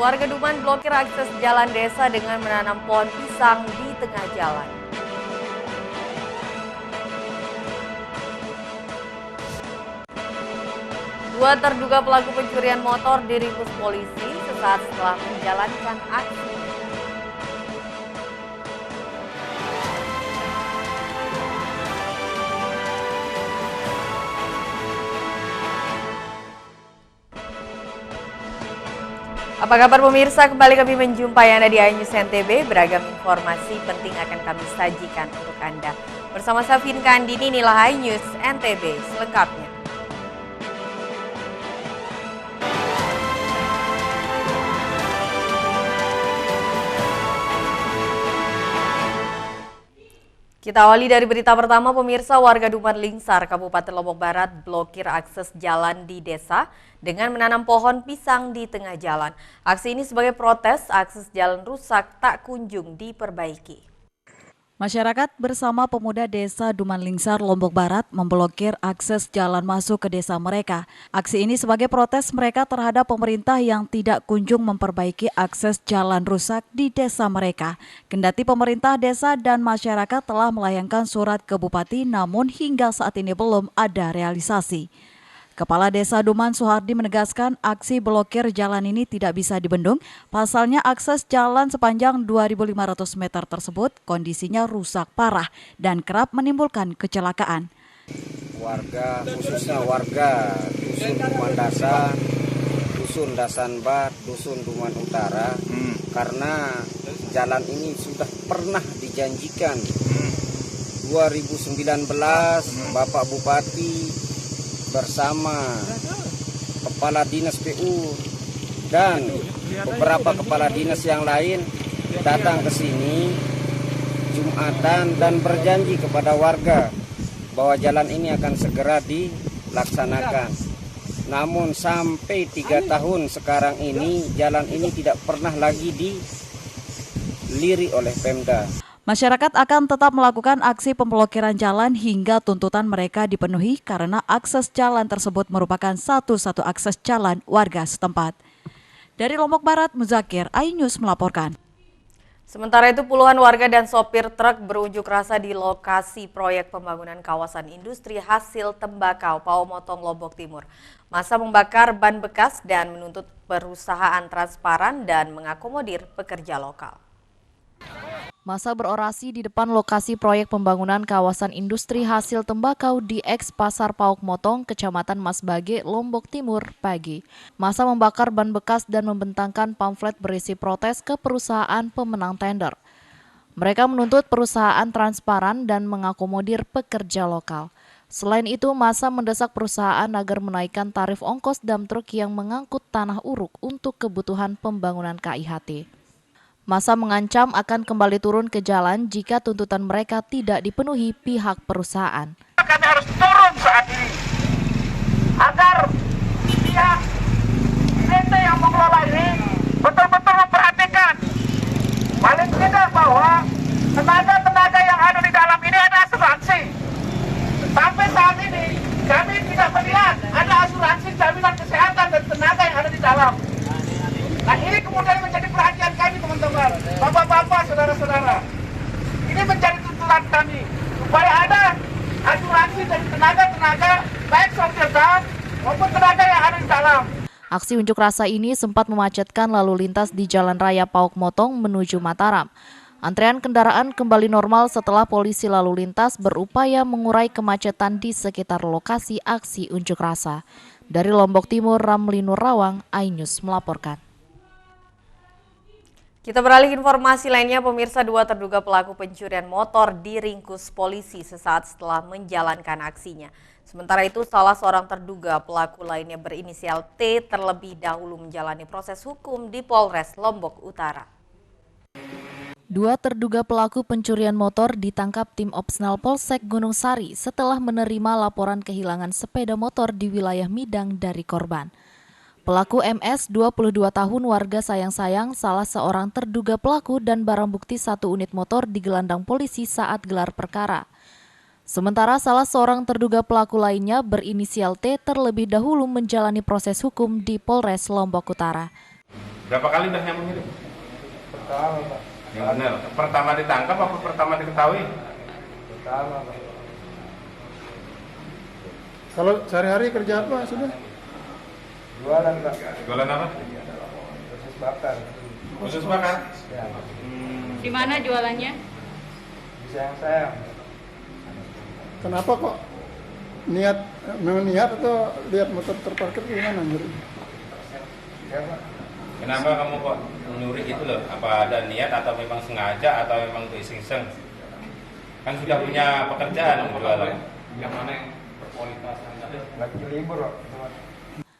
Warga Duman blokir akses jalan desa dengan menanam pohon pisang di tengah jalan. Dua terduga pelaku pencurian motor diringkus polisi sesaat setelah menjalankan aksi. Apa kabar pemirsa? Kembali kami menjumpai Anda di iNews NTB. Beragam informasi penting akan kami sajikan untuk Anda. Bersama saya Vinka Andini, inilah iNews NTB selengkapnya. Kita awali dari berita pertama, pemirsa. Warga Duman Lingsar, Kabupaten Lombok Barat blokir akses jalan di desa dengan menanam pohon pisang di tengah jalan. Aksi ini sebagai protes akses jalan rusak tak kunjung diperbaiki. Masyarakat bersama pemuda desa Duman Lingsar, Lombok Barat memblokir akses jalan masuk ke desa mereka. Aksi ini sebagai protes mereka terhadap pemerintah yang tidak kunjung memperbaiki akses jalan rusak di desa mereka. Kendati pemerintah desa dan masyarakat telah melayangkan surat ke Bupati, namun hingga saat ini belum ada realisasi. Kepala Desa Duman Suhardi menegaskan aksi blokir jalan ini tidak bisa dibendung. Pasalnya akses jalan sepanjang 2.500 meter tersebut kondisinya rusak parah dan kerap menimbulkan kecelakaan. Warga, khususnya warga Dusun Duman Dasa, Dusun Dasanbat, Dusun Duman Utara, karena jalan ini sudah pernah dijanjikan 2019 Bapak Bupati bersama Kepala Dinas PU dan beberapa kepala dinas yang lain datang ke sini Jumatan dan berjanji kepada warga bahwa jalan ini akan segera dilaksanakan. Namun sampai 3 tahun sekarang ini jalan ini tidak pernah lagi dilirik oleh Pemda. Masyarakat akan tetap melakukan aksi pemblokiran jalan hingga tuntutan mereka dipenuhi karena akses jalan tersebut merupakan satu-satu akses jalan warga setempat. Dari Lombok Barat, Muzakir, iNews melaporkan. Sementara itu puluhan warga dan sopir truk berunjuk rasa di lokasi proyek pembangunan kawasan industri hasil tembakau Paumoton Lombok Timur. Massa membakar ban bekas dan menuntut perusahaan transparan dan mengakomodir pekerja lokal. Massa berorasi di depan lokasi proyek pembangunan kawasan industri hasil tembakau di eks Pasar Pauk Motong, Kecamatan Masbage, Lombok Timur, pagi. Massa membakar ban bekas dan membentangkan pamflet berisi protes ke perusahaan pemenang tender. Mereka menuntut perusahaan transparan dan mengakomodir pekerja lokal. Selain itu, massa mendesak perusahaan agar menaikkan tarif ongkos dam truk yang mengangkut tanah uruk untuk kebutuhan pembangunan KIHT. Massa mengancam akan kembali turun ke jalan jika tuntutan mereka tidak dipenuhi pihak perusahaan. Kami harus turun saat ini agar pihak PT yang mengelola ini betul-betul memperhatikan paling tidak bahwa tenaga-tenaga yang ada di dalam ini ada asuransi. Sampai saat ini kami tidak melihat ada asuransi jaminan kesehatan dan tenaga yang ada di dalam. Nah, ini kemudian menjadi perhatian kami, teman-teman, bapak-bapak, saudara-saudara. Ini menjadi tuntutan kami supaya ada asuransi dari tenaga-tenaga baik sopir truk maupun tenaga yang ada di dalam. Aksi unjuk rasa ini sempat memacetkan lalu lintas di Jalan Raya Pauk Motong menuju Mataram. Antrean kendaraan kembali normal setelah polisi lalu lintas berupaya mengurai kemacetan di sekitar lokasi aksi unjuk rasa. Dari Lombok Timur, Ramli Nur Rawang, iNews melaporkan. Kita beralih informasi lainnya, pemirsa. Dua terduga pelaku pencurian motor diringkus polisi sesaat setelah menjalankan aksinya. Sementara itu, salah seorang terduga pelaku lainnya berinisial T terlebih dahulu menjalani proses hukum di Polres Lombok Utara. Dua terduga pelaku pencurian motor ditangkap tim Opsnal Polsek Gunung Sari setelah menerima laporan kehilangan sepeda motor di wilayah Midang dari korban. Pelaku MS, 22 tahun, warga Sayang-Sayang, salah seorang terduga pelaku dan barang bukti 1 unit motor digelandang polisi saat gelar perkara. Sementara salah seorang terduga pelaku lainnya berinisial T terlebih dahulu menjalani proses hukum di Polres Lombok Utara. Berapa kali udah nyambung itu? Pertama, Pak. Yang benar. Pertama ditangkap apa pertama diketahui? Pertama, Pak. Kalau sehari-hari kerja apa sudah? Jualan, Pak. Jualan apa? Khusus bakar. Khusus bakar? Ya. Di mana jualannya? Di sayang-sayang. Kenapa kok memang niat atau lihat motor terparkir gimana nyuri? Ya, Pak. Kenapa kamu kok nyuri itu loh? Apa ada niat atau memang sengaja atau memang untuk iseng-iseng? Kan sudah punya pekerjaan jualan. Yang mana yang berkualitas? Lagi libur, Pak.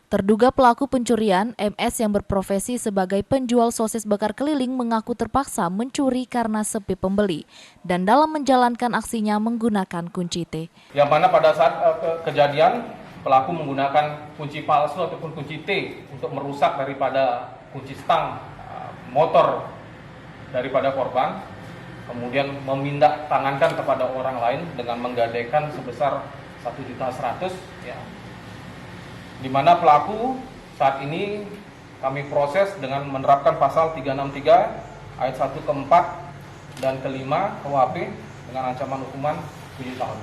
Terduga pelaku pencurian, MS yang berprofesi sebagai penjual sosis bakar keliling mengaku terpaksa mencuri karena sepi pembeli dan dalam menjalankan aksinya menggunakan kunci T. Yang mana pada saat kejadian pelaku menggunakan kunci palsu ataupun kunci T untuk merusak daripada kunci stang motor daripada korban, kemudian memindah tangankan kepada orang lain dengan menggadaikan sebesar 1.100.000 ya. Di mana pelaku saat ini kami proses dengan menerapkan pasal 363 ayat 1 ke 4 dan ke 5 KUHP dengan ancaman hukuman 7 tahun.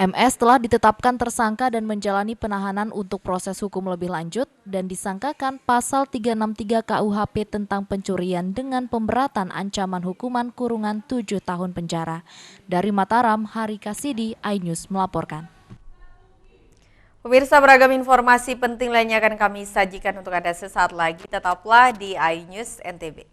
MS telah ditetapkan tersangka dan menjalani penahanan untuk proses hukum lebih lanjut dan disangkakan pasal 363 KUHP tentang pencurian dengan pemberatan ancaman hukuman kurungan 7 tahun penjara. Dari Mataram, Hari Kasidi, iNews melaporkan. Pemirsa, beragam informasi penting lainnya akan kami sajikan untuk Anda sesaat lagi. Tetaplah di iNews NTB.